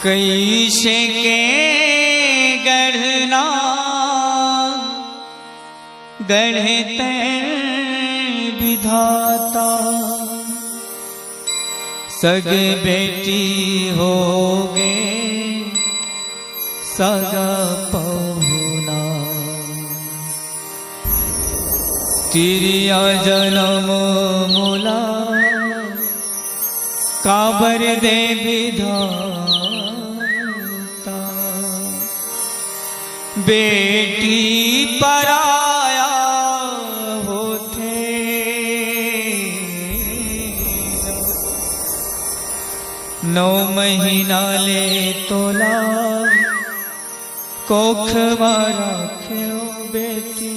कैसे के गढ़ना गढ़ते विधाता, सग बेटी होगे सगा पहुना। तिरिया जन्म मूला काबर दे विधाता, बेटी पराया होते। 9 महीना ले तोला कोख मारा क्यों बेटी,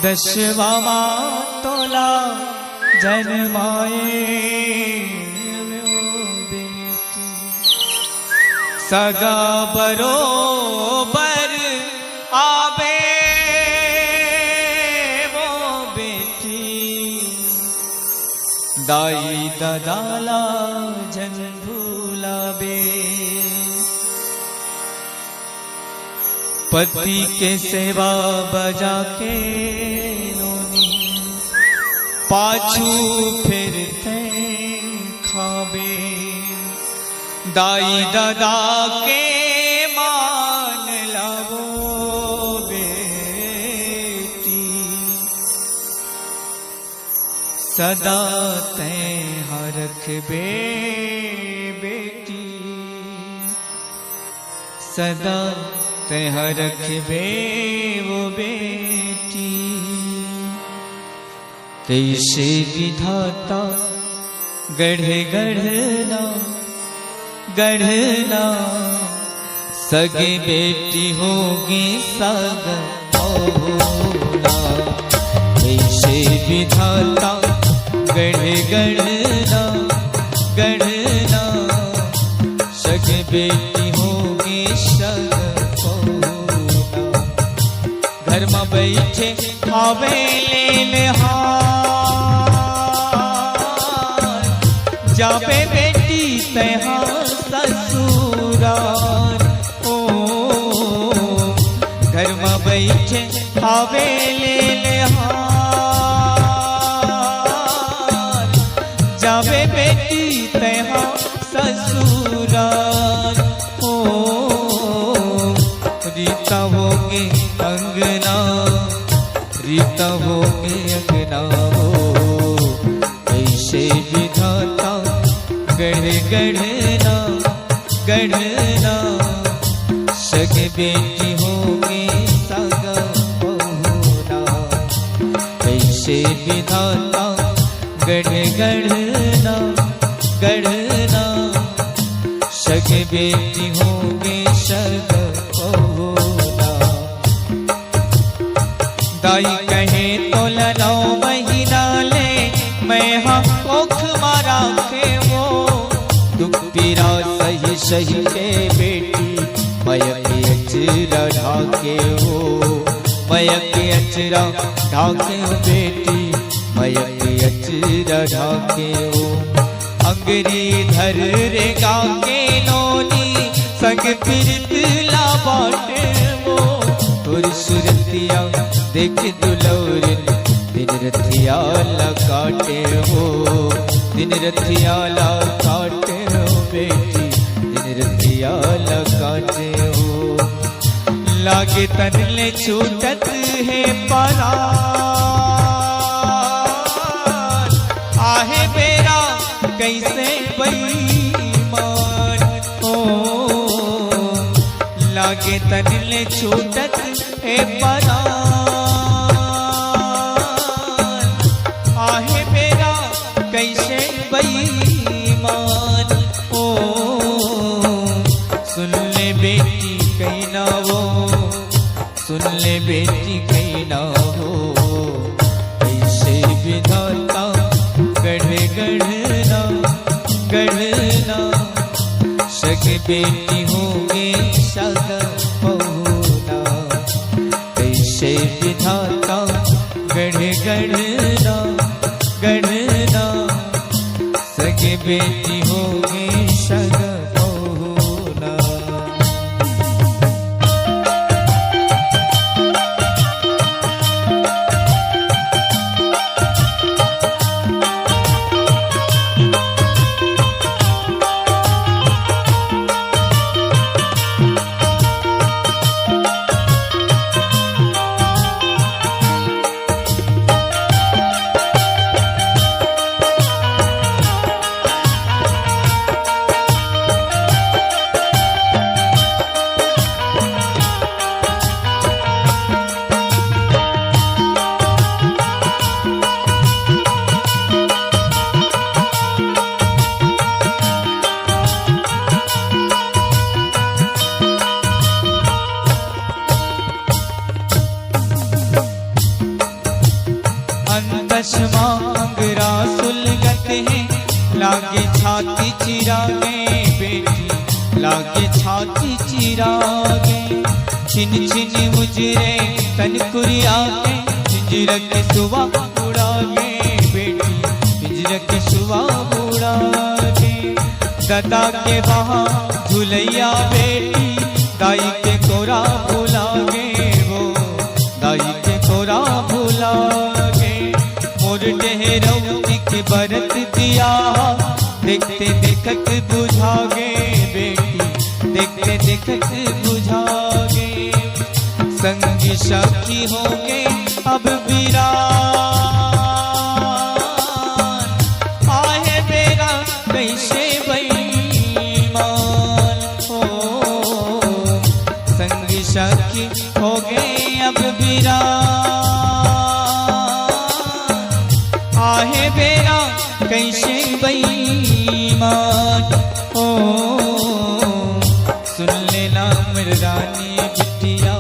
10वां तोला जन्माए बेटी। सगा बरोबर आवे वो बेटी, दाई ददाला जन भूलावे। पति के सेवा बजा के पाछू फिरते खावे, दाई दादा के मान लावो बेटी। सदा तैं रखबे बेटी, सदा तैं रखबे वो बेटी। कैसे विधाता गढ़े गढ़ना गढ़ना, सगे बेटी होगी सग पहुना। कैसे विधाता गढ़े गढ़ना गढ़ना, सगे बेटी होगी सग पहुना। घर में बैठे खावे ले हार, जावे बेटी तैहा ससुराल। ओ घर में बैठे खावे ले हार, जावे बेटी तैहा ससुराल। ओ रीता होगे अंगना, रीता होगे अंगना हो। कैसे विधाता गढ़े गढ़ना गढ़ना, सग बेटी होगी सगा पहुना। कैसे विधाता गढ़े गढ़ना गढ़ना, सग बेटी होगी सगा पहुना। दाई कहे तो 9 महीना ले मैं हम कोख मारा के वो, दुख पीरा सही सही के बेटी मयक अचरा ढाके हो। मयक अचरा ढाके हो बेटी, मयक अचरा ढाके हो। अंगरी धर रे गाके नोनी, संग फिरत ला बाटे वो। तुर सुरतिया देख दुलौरिन, दिन रथिया काटे हो। दिन रथिया काटे हो बेटी, दिन रथिया काटे हो। लागे तन ले छूटत है परान, आहे बेरा कैसे बेईमान। ओ लागे तन ले छूटत है परान, आहे बेरा कैसे बेईमान। ओ सुन ले बेटी कहीं ना वो, सुन ले बेटी कहीं ना हो। कैसे विधाता गढ़े गढ़ना गढ़ना, सग बेटी होगे सग पहुना। कैसे विधाता गढ़े गढ़ना गढ़ना, सगे बेटी होगी सग चिरागे बेटी लागे छाती चिरागे छिन छिन मुजरे तन कुरिया के पिंजर के सुवा उड़ागे बेटी पिंजर के सुवा उड़ागे दादा के वहाँ झुलैया बेटी दाई के कोरा भुलागे वो दाई के कोरा भुलागे मोर डेहरौती के बरत दिया देखते देखत बुझागे बेटी देखते देखत बुझागे संगी साथी होंगे अब वीरान आहे बेरा कैसे बेईमान हो संगी साथी होंगे अब वीरान आहे बेरा कैसे बेईमान हो सुन लेना मेरी रानी बिटिया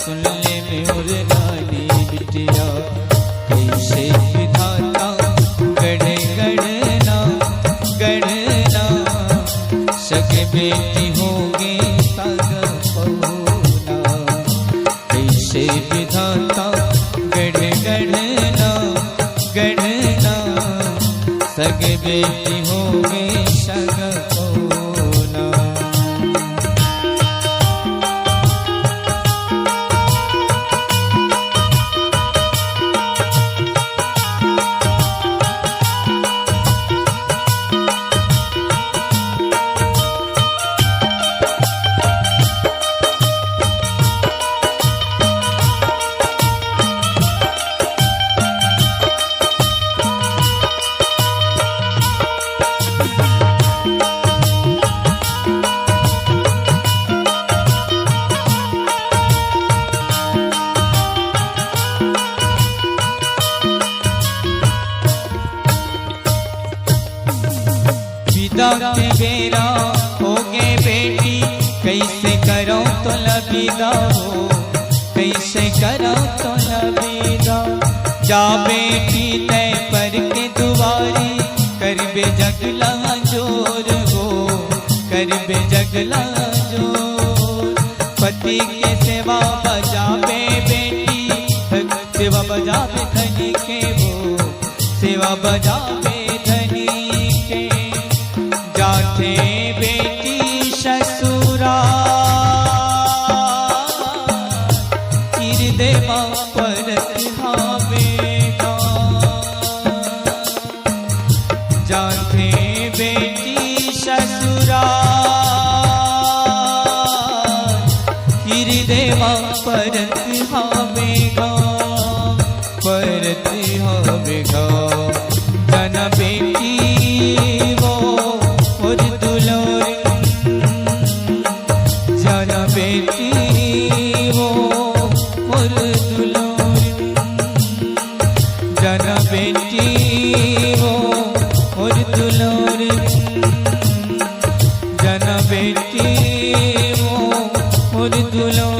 सुन ले मेरी रानी बिटिया कैसे विधाता गढ़े गढ़ना गढ़ना सगे बेटी होगी सग पहुना कैसे विधाता गढ़े गढ़ना गढ़ना सगे बेटी होगी सग पहुना। विदा के बेरा होगे बेटी कैसे करो तो लबीदा हो कैसे करो तो लबीदा जा बेटी तय पर के दुआरी कर बे जगला जोर हो कर बे जगला जोर पति के सेवा बजावे बेटी सेवा बजावे धनी के वो सेवा बजावे धनी के जाते बेटी ससुरा देवा परत हावेगा जाते बेटी ससुरा देवा परत हावेगा परत हावेगा जना बेटी वो और दुलार जना बेटी वो और दुलार जना बेटी वो और दुलार जना बेटी वो और दुलार